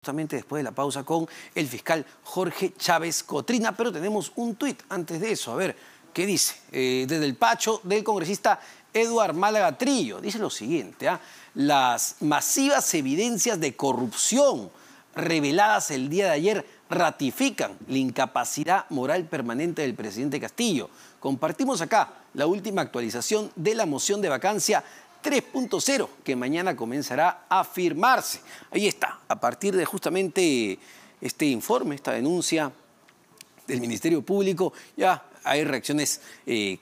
justamente después de la pausa con el fiscal Jorge Chávez Cotrina, pero tenemos un tuit antes de eso. A ver, ¿qué dice? Desde el pacho del congresista Eduard Málaga Trillo, dice lo siguiente, las masivas evidencias de corrupción reveladas el día de ayer ratifican la incapacidad moral permanente del presidente Castillo. Compartimos acá la última actualización de la moción de vacancia 3.0, que mañana comenzará a firmarse. Ahí está, a partir de justamente este informe, esta denuncia del Ministerio Público, ya hay reacciones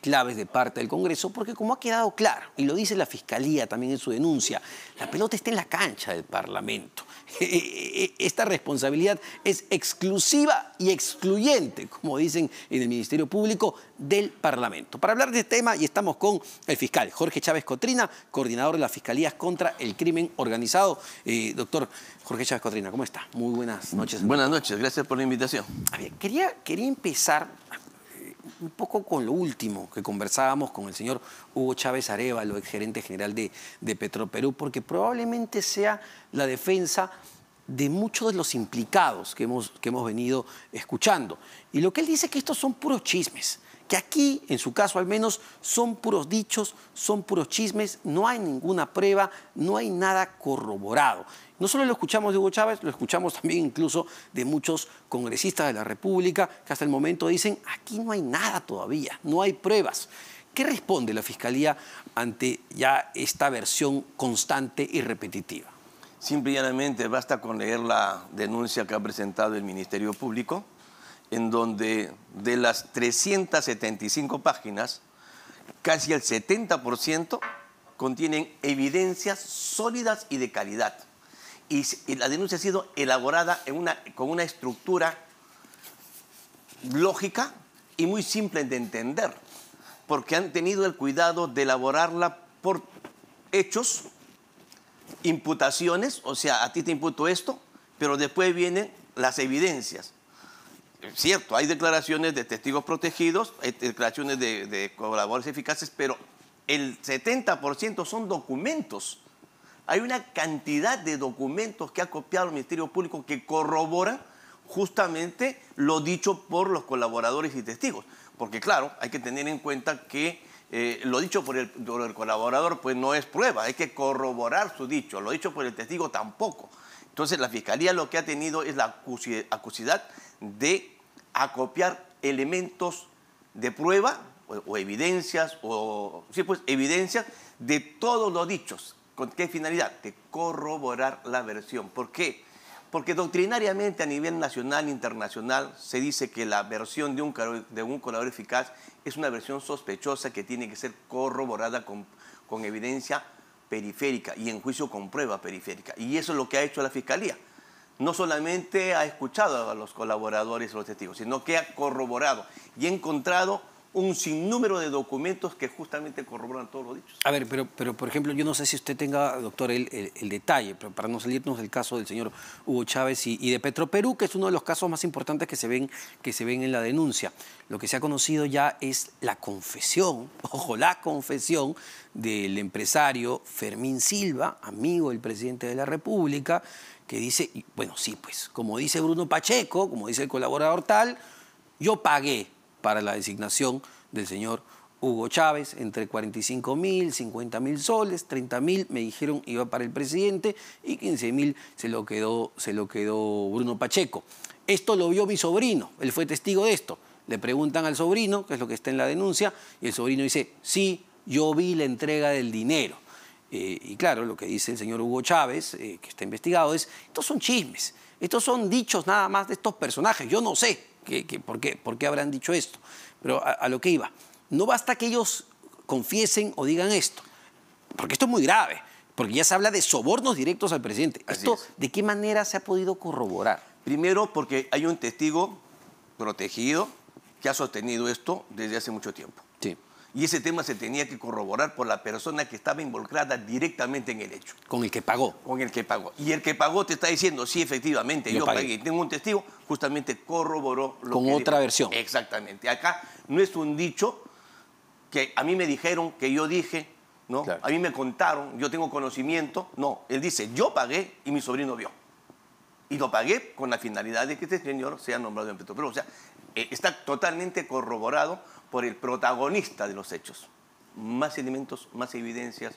claves de parte del Congreso, porque como ha quedado claro, y lo dice la Fiscalía también en su denuncia, la pelota está en la cancha del Parlamento. Esta responsabilidad es exclusiva y excluyente, como dicen en el Ministerio Público, del Parlamento. Para hablar de este tema, y estamos con el fiscal Jorge Chávez Cotrina, coordinador de las Fiscalías contra el Crimen Organizado. Doctor Jorge Chávez Cotrina, ¿cómo está? Muy buenas noches. Buenas noches, gracias por la invitación. A ver, quería empezar un poco con lo último que conversábamos con el señor Hugo Chávez Arévalo, exgerente general de Petroperú, porque probablemente sea la defensa de muchos de los implicados que hemos venido escuchando. Y lo que él dice es que estos son puros chismes, que aquí, en su caso al menos, son puros dichos, son puros chismes, no hay ninguna prueba, no hay nada corroborado. No solo lo escuchamos de Hugo Chávez, lo escuchamos también incluso de muchos congresistas de la República que hasta el momento dicen, aquí no hay nada todavía, no hay pruebas. ¿Qué responde la Fiscalía ante ya esta versión constante y repetitiva? Simple y llanamente basta con leer la denuncia que ha presentado el Ministerio Público, en donde de las 375 páginas, casi el 70% contienen evidencias sólidas y de calidad. Y la denuncia ha sido elaborada con una estructura lógica y muy simple de entender, porque han tenido el cuidado de elaborarla por hechos, imputaciones, o sea, a ti te imputo esto, pero después vienen las evidencias. Es cierto, hay declaraciones de testigos protegidos, hay declaraciones de colaboradores eficaces, pero el 70% son documentos. Hay una cantidad de documentos que ha copiado el Ministerio Público que corroboran justamente lo dicho por los colaboradores y testigos. Porque claro, hay que tener en cuenta que lo dicho por el colaborador pues no es prueba, hay que corroborar su dicho, lo dicho por el testigo tampoco. Entonces la Fiscalía lo que ha tenido es la acuosidad de acopiar elementos de prueba o evidencias, evidencias de todos los dichos. ¿Con qué finalidad? De corroborar la versión. ¿Por qué? Porque doctrinariamente a nivel nacional e internacional se dice que la versión de un colaborador eficaz es una versión sospechosa que tiene que ser corroborada con evidencia periférica y en juicio con prueba periférica. Y eso es lo que ha hecho la Fiscalía. No solamente ha escuchado a los colaboradores o los testigos, sino que ha corroborado y ha encontrado un sinnúmero de documentos que justamente corroboran todos los dichos. A ver, pero por ejemplo, yo no sé si usted tenga, doctor, el detalle, pero para no salirnos del caso del señor Hugo Chávez y de Petroperú, que es uno de los casos más importantes que se ven en la denuncia. Lo que se ha conocido ya es la confesión, ojo, la confesión del empresario Fermín Silva, amigo del presidente de la República, que dice, bueno, sí, pues, como dice Bruno Pacheco, como dice el colaborador tal, yo pagué para la designación del señor Hugo Chávez, entre 45.000, 50.000 soles, 30.000 me dijeron iba para el presidente y 15.000 se lo quedó Bruno Pacheco. Esto lo vio mi sobrino, él fue testigo de esto. Le preguntan al sobrino, que es lo que está en la denuncia, y el sobrino dice, sí, yo vi la entrega del dinero. Y claro, lo que dice el señor Hugo Chávez, que está investigado, es, estos son chismes, estos son dichos nada más de estos personajes, yo no sé por qué habrán dicho esto, pero a lo que iba, no basta que ellos confiesen o digan esto, porque esto es muy grave, porque ya se habla de sobornos directos al presidente. ¿Esto de qué manera se ha podido corroborar? Primero, porque hay un testigo protegido que ha sostenido esto desde hace mucho tiempo. Sí. Y ese tema se tenía que corroborar por la persona que estaba involucrada directamente en el hecho. Con el que pagó. Con el que pagó. Y el que pagó te está diciendo, sí, efectivamente, yo pagué. Y tengo un testigo, justamente corroboró lo que con otra versión. Exactamente. Acá no es un dicho que a mí me dijeron, que yo dije, ¿no? Claro. A mí me contaron, yo tengo conocimiento. No, él dice, yo pagué y mi sobrino vio. y lo pagué con la finalidad de que este señor sea nombrado en Petroperú. O sea, está totalmente corroborado por el protagonista de los hechos. Más elementos, más evidencias.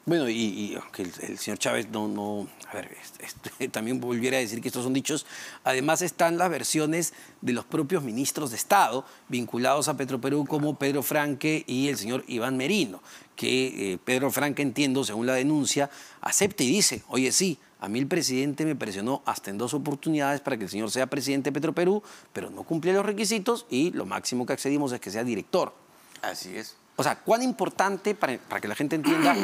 Bueno, y aunque el señor Chávez a ver, también volviera a decir que estos son dichos, además están las versiones de los propios ministros de Estado vinculados a Petroperú como Pedro Franque y el señor Iván Merino, que Pedro Franque, entiendo, según la denuncia, acepta y dice, oye, sí, a mí el presidente me presionó hasta en 2 oportunidades para que el señor sea presidente de Petroperú, pero no cumplía los requisitos y lo máximo que accedimos es que sea director. Así es. O sea, ¿cuán importante, para que la gente entienda,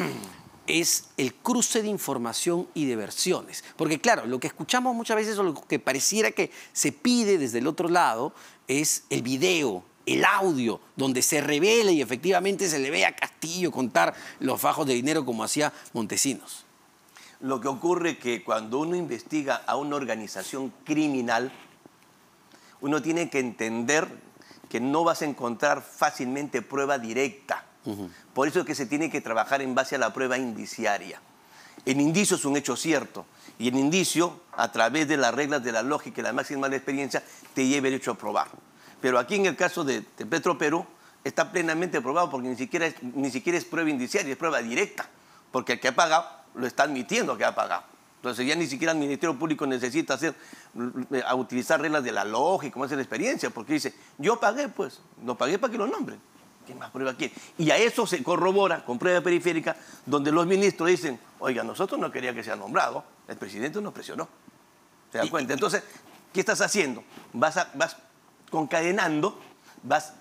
es el cruce de información y de versiones? Porque claro, lo que escuchamos muchas veces o lo que pareciera que se pide desde el otro lado es el video, el audio, donde se revela y efectivamente se le ve a Castillo contar los fajos de dinero como hacía Montesinos. Lo que ocurre es que cuando uno investiga a una organización criminal, uno tiene que entender que no vas a encontrar fácilmente prueba directa. Por eso es que se tiene que trabajar en base a la prueba indiciaria. El indicio es un hecho cierto y el indicio, a través de las reglas de la lógica y la máxima de la experiencia, te lleva el hecho a probar. Pero aquí en el caso de Petroperú está plenamente probado porque ni siquiera es prueba indiciaria, es prueba directa. Porque el que ha pagado lo está admitiendo que ha pagado. Entonces ya ni siquiera el Ministerio Público necesita utilizar reglas de la lógica, como es la experiencia, porque dice, yo pagué, pues, lo pagué para que lo nombren. ¿Qué más prueba quiere? Y a eso se corrobora con prueba periférica, donde los ministros dicen, oiga, nosotros no queríamos que sea nombrado, el presidente nos presionó. ¿Se da cuenta? Entonces, ¿qué estás haciendo? Vas concadenando, vas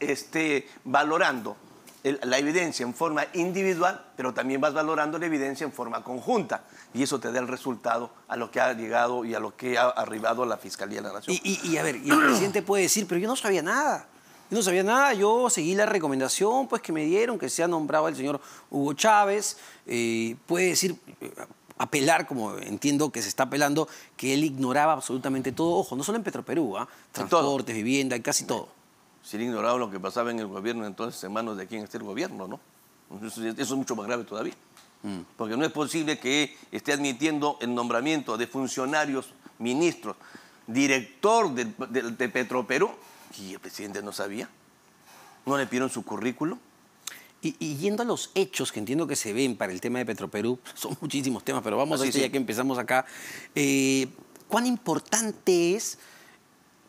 valorando la evidencia en forma individual, pero también vas valorando la evidencia en forma conjunta. Y eso te da el resultado a lo que ha llegado y a lo que ha arribado la Fiscalía de la Nación. A ver, y el presidente puede decir, pero yo no sabía nada. Yo no sabía nada, yo seguí la recomendación pues, que me dieron, que se ha nombrado el señor Hugo Chávez. Puede decir, apelar, como entiendo que se está apelando, que él ignoraba absolutamente todo. Ojo, no solo en Petroperú, transportes, vivienda, y casi todo. Si él ignoraba lo que pasaba en el gobierno, entonces en manos de quién está el gobierno, ¿no? Eso es mucho más grave todavía. Porque no es posible que esté admitiendo el nombramiento de funcionarios, ministros, director de Petroperú, y el presidente no sabía. ¿No le pidieron su currículo? Y yendo a los hechos que entiendo que se ven para el tema de Petroperú, son muchísimos temas, pero vamos a esto ya que empezamos acá. ¿Cuán importante es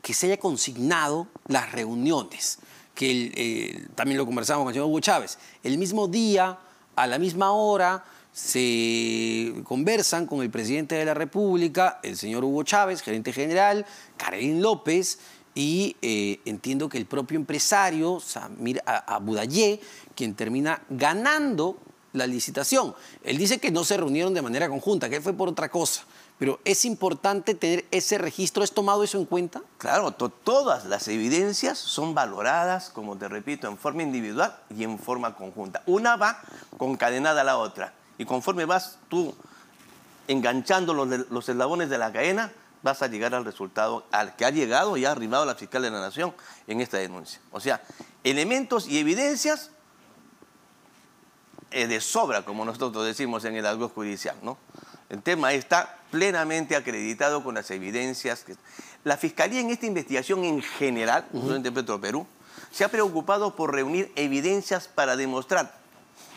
que se haya consignado las reuniones? Que también lo conversamos con el señor Hugo Chávez. El mismo día, a la misma hora, se conversan con el presidente de la República, el señor Hugo Chávez, gerente general, Karelin López, y entiendo que el propio empresario, Samir Abudaye, quien termina ganando la licitación. Él dice que no se reunieron de manera conjunta, que fue por otra cosa. Pero es importante tener ese registro. ¿Es tomado eso en cuenta? Claro, todas las evidencias son valoradas, como te repito, en forma individual y en forma conjunta. Una va concadenada a la otra. Y conforme vas tú enganchando los eslabones de la cadena, vas a llegar al resultado al que ha llegado y ha arribado la fiscal de la Nación en esta denuncia. O sea, elementos y evidencias de sobra, como nosotros decimos en el algo judicial, ¿no? El tema está plenamente acreditado con las evidencias. La Fiscalía en esta investigación en general, de Petroperú, se ha preocupado por reunir evidencias para demostrar,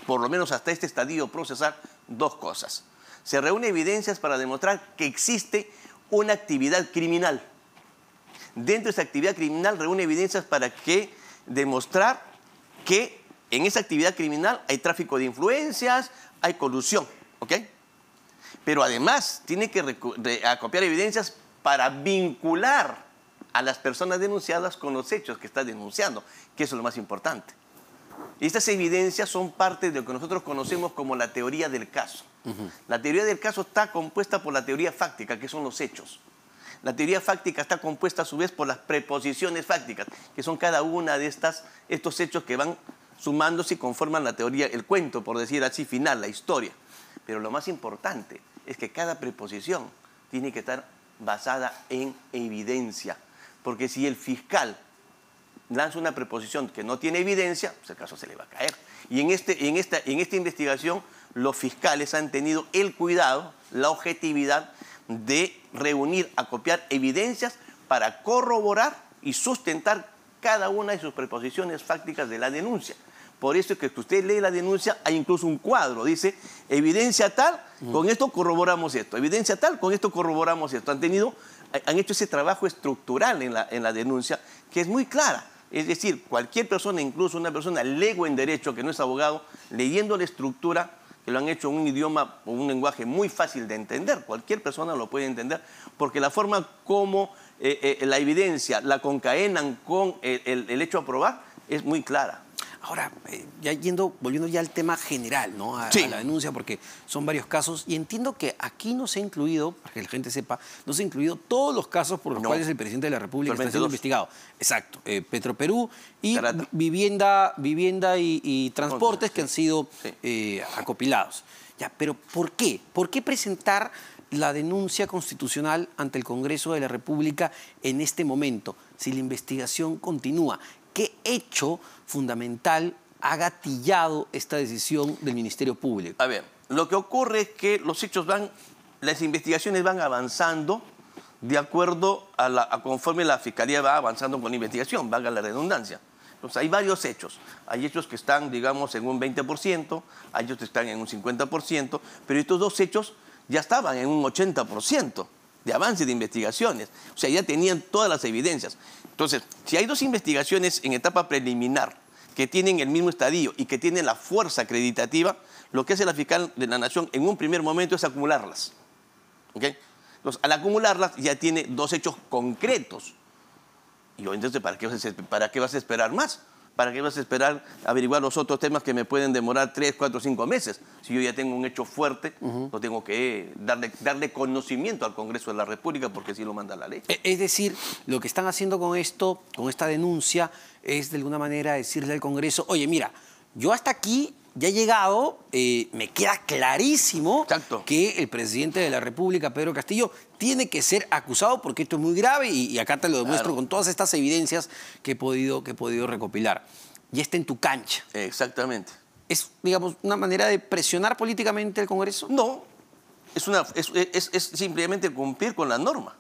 por lo menos hasta este estadio procesal, 2 cosas. Se reúne evidencias para demostrar que existe una actividad criminal. Dentro de esa actividad criminal reúne evidencias para demostrar que en esa actividad criminal hay tráfico de influencias, hay colusión, ¿ok? Pero además tiene que acopiar evidencias para vincular a las personas denunciadas con los hechos que está denunciando, que eso es lo más importante. Y estas evidencias son parte de lo que nosotros conocemos como la teoría del caso. La teoría del caso está compuesta por la teoría fáctica, que son los hechos. La teoría fáctica está compuesta a su vez por las preposiciones fácticas, que son cada una de estos hechos que van sumándose y conforman la teoría, el cuento, por decir así, final, la historia. Pero lo más importante es que cada preposición tiene que estar basada en evidencia. Porque si el fiscal lanza una preposición que no tiene evidencia, pues el caso se le va a caer. Y en esta investigación, los fiscales han tenido el cuidado, la objetividad de reunir, acopiar evidencias para corroborar y sustentar cada una de sus preposiciones fácticas de la denuncia. Por eso es que usted lee la denuncia, hay incluso un cuadro, dice, evidencia tal, con esto corroboramos esto, evidencia tal, con esto corroboramos esto. Han hecho ese trabajo estructural en la denuncia, que es muy clara. Es decir, cualquier persona, incluso una persona legua en derecho, que no es abogado, leyendo la estructura, que lo han hecho en un idioma o un lenguaje muy fácil de entender, cualquier persona lo puede entender, porque la forma como la evidencia la concaenan con el hecho a probar es muy clara. Ahora, volviendo ya al tema general, ¿no? A la denuncia, porque son varios casos, y entiendo que aquí no se ha incluido, para que la gente sepa, no se ha incluido todos los casos por los cuales el presidente de la República está siendo investigado. Exacto. Petroperú y vivienda y transportes que han sido acopilados. Ya, pero ¿por qué? ¿Por qué presentar la denuncia constitucional ante el Congreso de la República en este momento, si la investigación continúa? ¿Qué hecho fundamental ha gatillado esta decisión del Ministerio Público? A ver, lo que ocurre es que las investigaciones van avanzando de acuerdo conforme la Fiscalía va avanzando con la investigación, valga la redundancia. Entonces hay varios hechos. Hay hechos que están, digamos, en un 20%, hay hechos que están en un 50%, pero estos dos hechos ya estaban en un 80% de avance de investigaciones. O sea, ya tenían todas las evidencias. Entonces, si hay dos investigaciones en etapa preliminar que tienen el mismo estadio y que tienen la fuerza acreditativa, lo que hace la fiscal de la Nación en un primer momento es acumularlas. ¿Ok? Entonces, al acumularlas ya tiene dos hechos concretos. Y entonces, ¿para qué vas a esperar más? ¿Para qué vas a esperar averiguar los otros temas que me pueden demorar 3, 4, 5 meses? Si yo ya tengo un hecho fuerte, no tengo que darle conocimiento al Congreso de la República porque así lo manda la ley. Es decir, lo que están haciendo con esto, con esta denuncia, es de alguna manera decirle al Congreso, oye, mira, yo hasta aquí ya he llegado, me queda clarísimo que el presidente de la República, Pedro Castillo, tiene que ser acusado porque esto es muy grave y acá te lo demuestro con todas estas evidencias que he podido recopilar. Ya está en tu cancha. Exactamente. ¿Es, digamos, una manera de presionar políticamente al Congreso? No, es simplemente cumplir con la norma.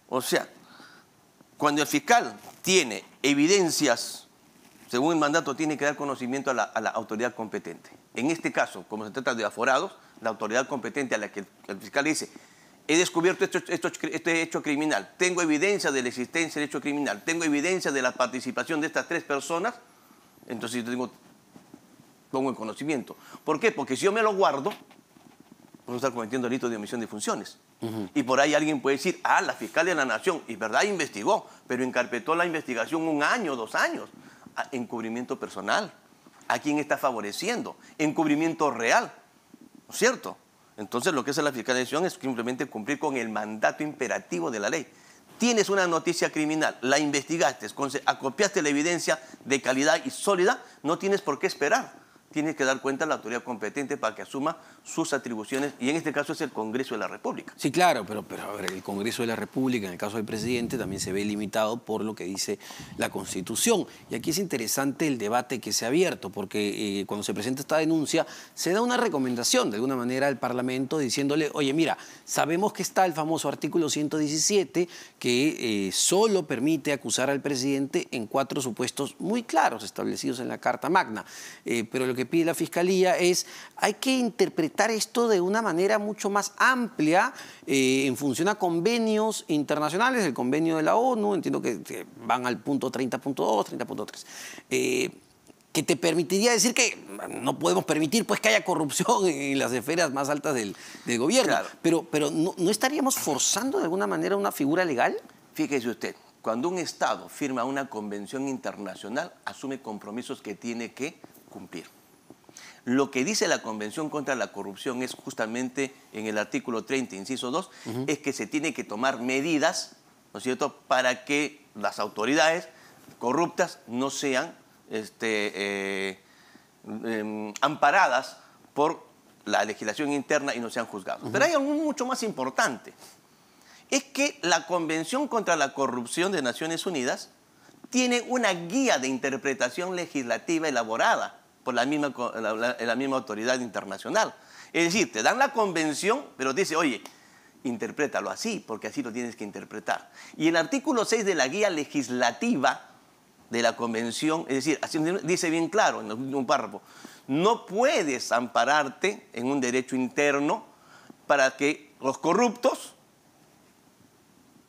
O sea, cuando el fiscal tiene evidencias, según el mandato, tiene que dar conocimiento a la autoridad competente. En este caso, como se trata de aforados, la autoridad competente a la que el fiscal dice, he descubierto este hecho criminal, tengo evidencia de la existencia del hecho criminal, tengo evidencia de la participación de estas 3 personas, entonces yo pongo en conocimiento. ¿Por qué? Porque si yo me lo guardo, puedo estar cometiendo delitos de omisión de funciones. Y por ahí alguien puede decir, la fiscal de la Nación, y verdad, investigó, pero encarpetó la investigación 1 año, 2 años. Encubrimiento personal. ¿A quién está favoreciendo? Encubrimiento real. ¿No es cierto? Entonces lo que hace la fiscalización es simplemente cumplir con el mandato imperativo de la ley. Tienes una noticia criminal, la investigaste, acopiaste la evidencia de calidad y sólida, no tienes por qué esperar. Tienes que dar cuenta a la autoridad competente para que asuma sus atribuciones, y en este caso es el Congreso de la República. Sí, claro, pero a ver, el Congreso de la República, en el caso del presidente, también se ve limitado por lo que dice la Constitución. Y aquí es interesante el debate que se ha abierto, porque cuando se presenta esta denuncia, se da una recomendación, de alguna manera, al Parlamento, diciéndole, oye, mira, sabemos que está el famoso artículo 117, que solo permite acusar al presidente en 4 supuestos muy claros, establecidos en la Carta Magna. Pero lo que pide la Fiscalía es, hay que interpretar esto de una manera mucho más amplia en función a convenios internacionales, el convenio de la ONU, entiendo que van al punto 30.2, 30.3, que te permitiría decir que no podemos permitir pues, que haya corrupción en las esferas más altas del gobierno. Claro. Pero ¿no estaríamos forzando de alguna manera una figura legal? Fíjese usted, cuando un Estado firma una convención internacional, asume compromisos que tiene que cumplir. Lo que dice la Convención contra la Corrupción es justamente en el artículo 30, inciso 2, es que se tiene que tomar medidas, ¿no es cierto?, para que las autoridades corruptas no sean amparadas por la legislación interna y no sean juzgados. Pero hay algo mucho más importante. Es que la Convención contra la Corrupción de Naciones Unidas tiene una guía de interpretación legislativa elaborada por la misma autoridad internacional. Es decir, te dan la convención, pero te dice, oye, interprétalo así, porque así lo tienes que interpretar. Y el artículo 6 de la guía legislativa de la Convención, es decir, así dice bien claro en un párrafo, no puedes ampararte en un derecho interno para que los corruptos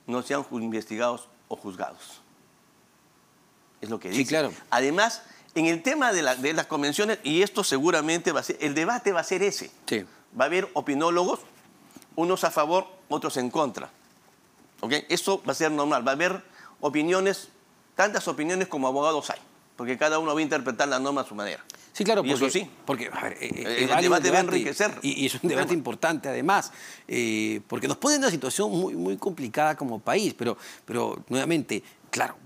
no sean investigados o juzgados. Es lo que dice. Sí, claro. Además, en el tema de las convenciones, y esto seguramente va a ser, el debate va a ser ese. Sí. Va a haber opinólogos, unos a favor, otros en contra. ¿Ok? Eso va a ser normal. Va a haber opiniones, tantas opiniones como abogados hay, porque cada uno va a interpretar la norma a su manera. Sí, claro, y porque, eso sí, porque a ver, el debate va a enriquecer. Y es un debate importante, además, porque nos pone en una situación muy, muy complicada como país, pero nuevamente, claro,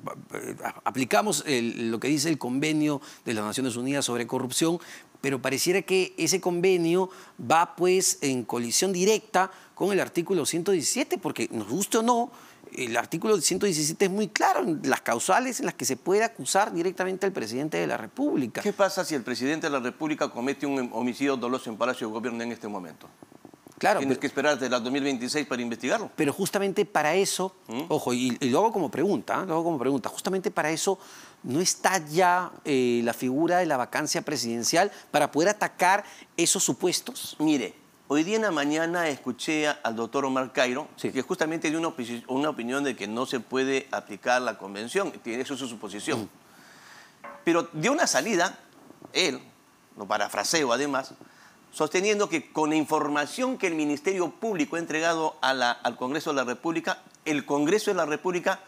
aplicamos lo que dice el convenio de las Naciones Unidas sobre corrupción, pero pareciera que ese convenio va pues en colisión directa con el artículo 117, porque nos guste o no, el artículo 117 es muy claro en las causales en las que se puede acusar directamente al presidente de la República. ¿Qué pasa si el presidente de la República comete un homicidio doloso en Palacio de Gobierno en este momento? Claro, Tienes que esperar hasta el 2026 para investigarlo. Pero justamente para eso, ojo, y lo hago como pregunta, justamente para eso no está ya la figura de la vacancia presidencial para poder atacar esos supuestos. Mire, hoy día en la mañana escuché al doctor Omar Cairo, Sí. que justamente dio una opinión de que no se puede aplicar la convención, eso es su posición. Pero dio una salida, él, lo parafraseo además, sosteniendo que con la información que el Ministerio Público ha entregado al Congreso de la República, el Congreso de la República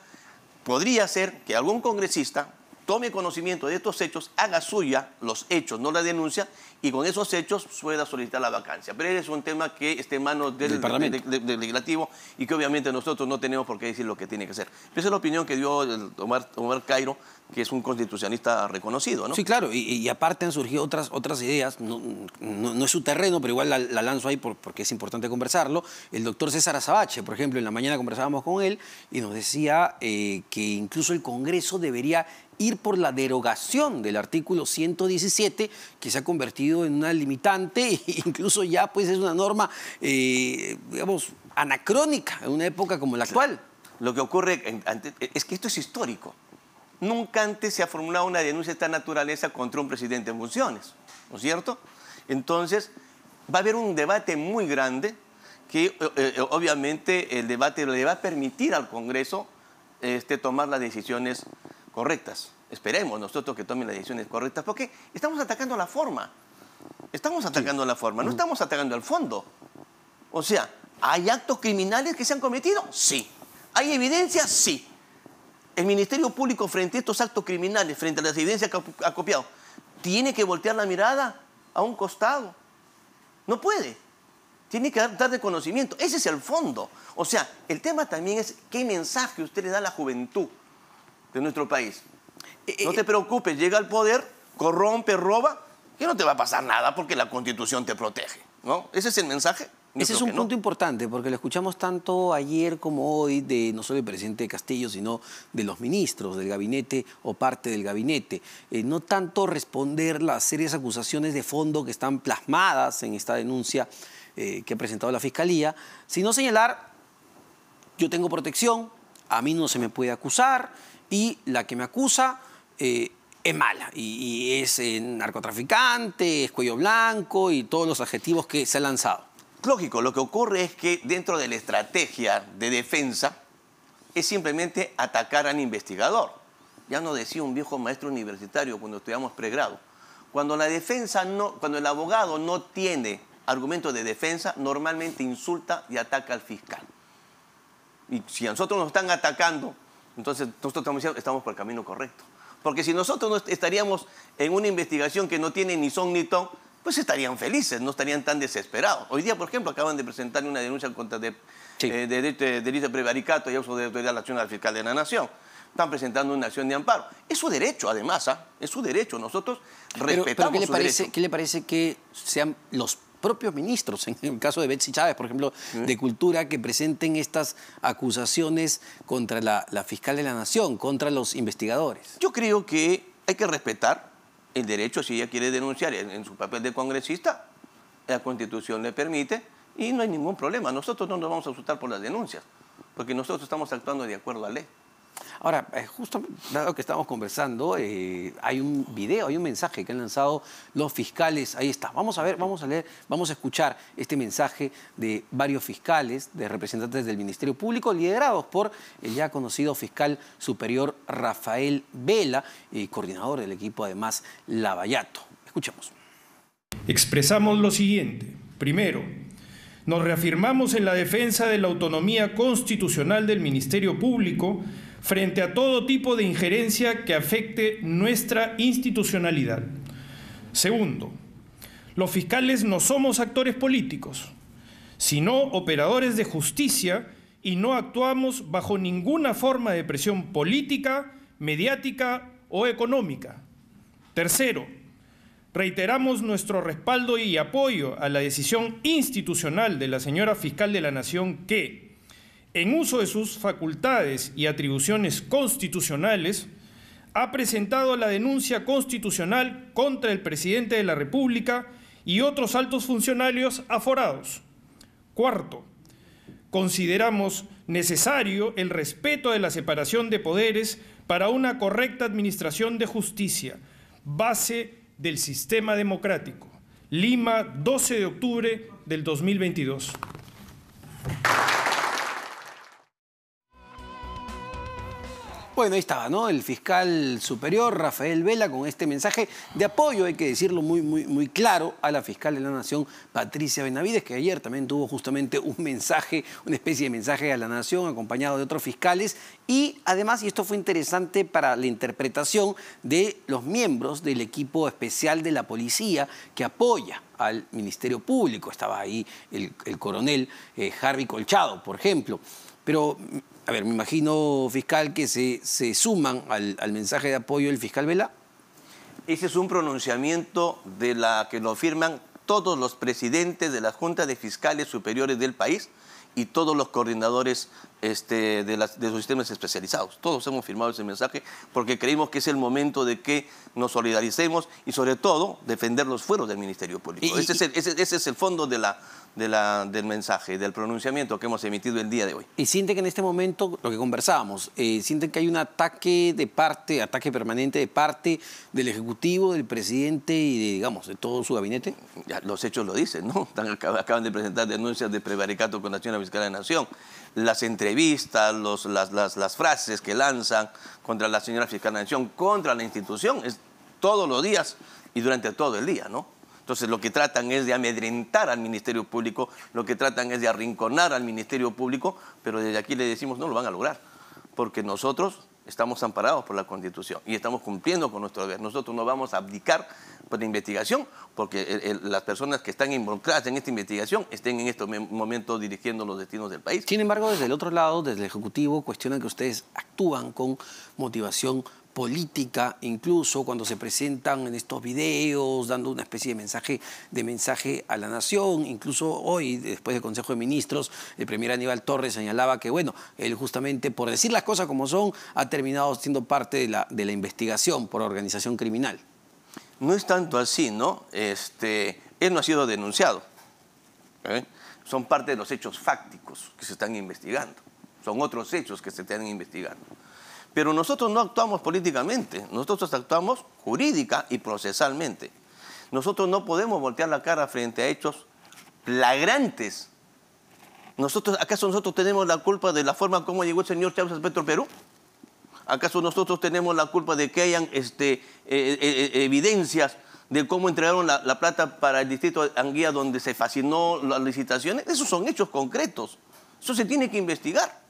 podría ser que algún congresista tome conocimiento de estos hechos, haga suya los hechos, no la denuncia, y con esos hechos pueda solicitar la vacancia. Pero es un tema que está en manos del legislativo y que obviamente nosotros no tenemos por qué decir lo que tiene que hacer. Esa es la opinión que dio Omar Cairo, que es un constitucionalista reconocido, ¿no? Sí, claro, y aparte han surgido otras ideas, no es su terreno, pero igual la lanzo ahí porque es importante conversarlo. El doctor César Azabache, por ejemplo, en la mañana conversábamos con él y nos decía que incluso el Congreso debería ir por la derogación del artículo 117, que se ha convertido en una limitante e incluso ya pues es una norma, digamos, anacrónica en una época como la actual. Lo que ocurre es que esto es histórico. Nunca antes se ha formulado una denuncia de esta naturaleza contra un presidente en funciones, ¿no es cierto? Entonces, va a haber un debate muy grande que obviamente el debate le va a permitir al Congreso tomar las decisiones correctas. Esperemos nosotros que tomen las decisiones correctas, porque estamos atacando la forma. Estamos atacando la forma, no estamos atacando el fondo. O sea, ¿hay actos criminales que se han cometido? Sí. ¿Hay evidencia? Sí. El Ministerio Público frente a estos actos criminales, frente a las evidencias que ha copiado, tiene que voltear la mirada a un costado. No puede. Tiene que dar reconocimiento. Ese es el fondo. O sea, el tema también es qué mensaje usted le da a la juventud de nuestro país. No te preocupes, llega al poder, corrompe, roba, que no te va a pasar nada porque la Constitución te protege, ¿no? Ese es el mensaje. Ese es un punto importante, porque lo escuchamos tanto ayer como hoy de no solo el presidente Castillo, sino de los ministros del gabinete o parte del gabinete. No tanto responder las serias acusaciones de fondo que están plasmadas en esta denuncia que ha presentado la Fiscalía, sino señalar, yo tengo protección, a mí no se me puede acusar y la que me acusa es mala y es narcotraficante, es cuello blanco y todos los adjetivos que se han lanzado. Lógico, lo que ocurre es que dentro de la estrategia de defensa es simplemente atacar al investigador. Ya nos decía un viejo maestro universitario cuando estudiamos pregrado. Cuando cuando el abogado no tiene argumentos de defensa, normalmente insulta y ataca al fiscal. Y si a nosotros nos están atacando, entonces nosotros estamos diciendo que estamos por el camino correcto. Porque si nosotros no estaríamos en una investigación que no tiene ni son ni ton, pues estarían felices, no estarían tan desesperados. Hoy día, por ejemplo, acaban de presentar una denuncia contra delito de prevaricato y uso de autoridad de la acción al fiscal de la Nación. Están presentando una acción de amparo. Es su derecho, además, es su derecho. Nosotros respetamos su derecho. ¿Qué le parece que sean los propios ministros, en el caso de Betsy Chávez, por ejemplo, de Cultura, que presenten estas acusaciones contra la fiscal de la Nación, contra los investigadores? Yo creo que hay que respetar el derecho, si ella quiere denunciar en su papel de congresista, la Constitución le permite y no hay ningún problema. Nosotros no nos vamos a asustar por las denuncias, porque nosotros estamos actuando de acuerdo a la ley. Ahora, justo dado que estamos conversando, hay un video, hay un mensaje que han lanzado los fiscales. Ahí está. Vamos a ver, vamos a leer, vamos a escuchar este mensaje de varios fiscales, de representantes del Ministerio Público, liderados por el ya conocido fiscal superior Rafael Vela, coordinador del equipo, además, Lavallato. Escuchemos. Expresamos lo siguiente. Primero, nos reafirmamos en la defensa de la autonomía constitucional del Ministerio Público frente a todo tipo de injerencia que afecte nuestra institucionalidad. Segundo, los fiscales no somos actores políticos, sino operadores de justicia y no actuamos bajo ninguna forma de presión política, mediática o económica. Tercero, reiteramos nuestro respaldo y apoyo a la decisión institucional de la señora Fiscal de la Nación que, en uso de sus facultades y atribuciones constitucionales, ha presentado la denuncia constitucional contra el presidente de la República y otros altos funcionarios aforados. Cuarto, consideramos necesario el respeto de la separación de poderes para una correcta administración de justicia, base del sistema democrático. Lima, 12 de octubre del 2022. Bueno, ahí estaba, ¿no? El fiscal superior, Rafael Vela, con este mensaje de apoyo, hay que decirlo muy claro, a la fiscal de la Nación, Patricia Benavides, que ayer también tuvo justamente un mensaje, una especie de mensaje a la Nación, acompañado de otros fiscales. Y además, y esto fue interesante para la interpretación de los miembros del equipo especial de la policía que apoya al Ministerio Público. Estaba ahí el coronel Harvey Colchado, por ejemplo. Pero, a ver, me imagino, fiscal, que se suman al mensaje de apoyo del fiscal Vela. Ese es un pronunciamiento de la que lo firman todos los presidentes de la Junta de Fiscales Superiores del país y todos los coordinadores de los sistemas especializados. Todos hemos firmado ese mensaje porque creímos que es el momento de que nos solidaricemos y, sobre todo, defender los fueros del Ministerio Público. Ese es el fondo del mensaje, del pronunciamiento que hemos emitido el día de hoy. Y siente que en este momento, lo que conversábamos, siente que hay un ataque permanente de parte del Ejecutivo, del presidente y de todo su gabinete. Ya, los hechos lo dicen, ¿no? Acaban de presentar denuncias de prevaricato con la señora Fiscal de la Nación. Las entrevistas, las frases que lanzan contra la señora Fiscal de la Nación, contra la institución, es todos los días y durante todo el día, ¿no? Entonces, lo que tratan es de amedrentar al Ministerio Público, lo que tratan es de arrinconar al Ministerio Público, pero desde aquí le decimos no lo van a lograr, porque nosotros estamos amparados por la Constitución y estamos cumpliendo con nuestro deber. Nosotros no vamos a abdicar por la investigación, porque las personas que están involucradas en esta investigación estén en estos momentos dirigiendo los destinos del país. Sin embargo, desde el otro lado, desde el Ejecutivo, cuestionan que ustedes actúan con motivación política, incluso cuando se presentan en estos videos, dando una especie de mensaje a la Nación. Incluso hoy, después del Consejo de Ministros, el primer Aníbal Torres señalaba que, bueno, él justamente, por decir las cosas como son, ha terminado siendo parte de la investigación por organización criminal. No es tanto así, ¿no? Él no ha sido denunciado. Son parte de los hechos fácticos que se están investigando. Son otros hechos que se están investigando. Pero nosotros no actuamos políticamente, nosotros actuamos jurídica y procesalmente. Nosotros no podemos voltear la cara frente a hechos flagrantes. ¿Acaso nosotros tenemos la culpa de la forma como llegó el señor Chávez a Petroperú? ¿Acaso nosotros tenemos la culpa de que hayan evidencias de cómo entregaron la plata para el distrito de Anguía donde se fascinó las licitaciones? Esos son hechos concretos. Eso se tiene que investigar.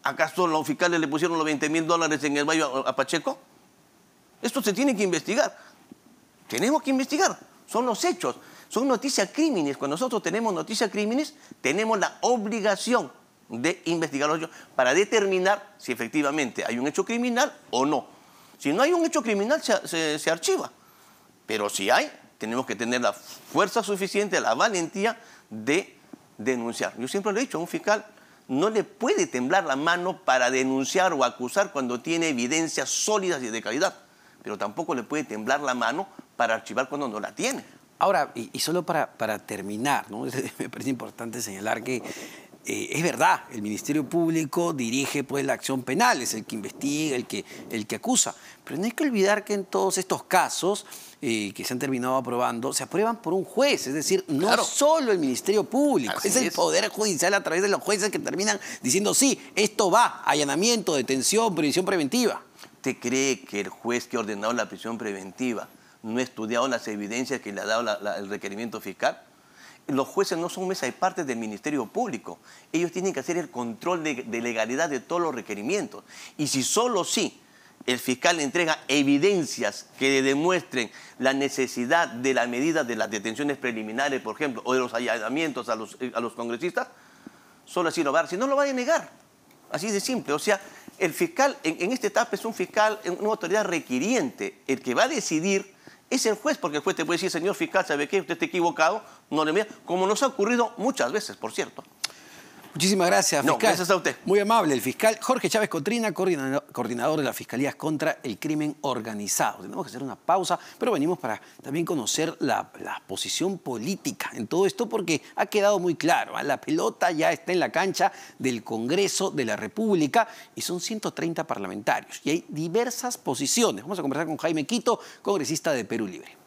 ¿Acaso los fiscales le pusieron los $20.000 en el Valle a Pacheco? Esto se tiene que investigar. Tenemos que investigar. Son los hechos. Son noticias crímenes. Cuando nosotros tenemos noticias crímenes, tenemos la obligación de investigar los hechos para determinar si efectivamente hay un hecho criminal o no. Si no hay un hecho criminal, se archiva. Pero si hay, tenemos que tener la fuerza suficiente, la valentía de denunciar. Yo siempre lo he dicho, a un fiscal no le puede temblar la mano para denunciar o acusar cuando tiene evidencias sólidas y de calidad, pero tampoco le puede temblar la mano para archivar cuando no la tiene. Ahora, y solo para terminar, ¿no? Me parece importante señalar que es verdad, el Ministerio Público dirige pues la acción penal, es el que investiga, el que acusa. Pero no hay que olvidar que en todos estos casos que se han terminado aprobando, se aprueban por un juez. Es decir, no Claro. solo el Ministerio Público, Así es el Poder Judicial a través de los jueces que terminan diciendo sí, esto va, allanamiento, detención, prisión preventiva. ¿Usted cree que el juez que ha ordenado la prisión preventiva no ha estudiado las evidencias que le ha dado el requerimiento fiscal? Los jueces no son mesa y parte del Ministerio Público. Ellos tienen que hacer el control de legalidad de todos los requerimientos. Y si solo sí el fiscal le entrega evidencias que demuestren la necesidad de la medida de las detenciones preliminares, por ejemplo, o de los allanamientos a los congresistas, solo así lo va a dar. Si no, lo va a negar. Así de simple. O sea, el fiscal en esta etapa es un fiscal, una autoridad requiriente. El que va a decidir es el juez, porque el juez te puede decir, señor fiscal, ¿sabe qué? Usted está equivocado, no le mira, como nos ha ocurrido muchas veces, por cierto. Muchísimas gracias, fiscal. No, gracias a usted. Muy amable, el fiscal Jorge Chávez Cotrina, coordinador de las Fiscalías contra el Crimen Organizado. Tenemos que hacer una pausa, pero venimos para también conocer la posición política en todo esto, porque ha quedado muy claro, ¿eh? La pelota ya está en la cancha del Congreso de la República y son 130 parlamentarios y hay diversas posiciones. Vamos a conversar con Jaime Quito, congresista de Perú Libre.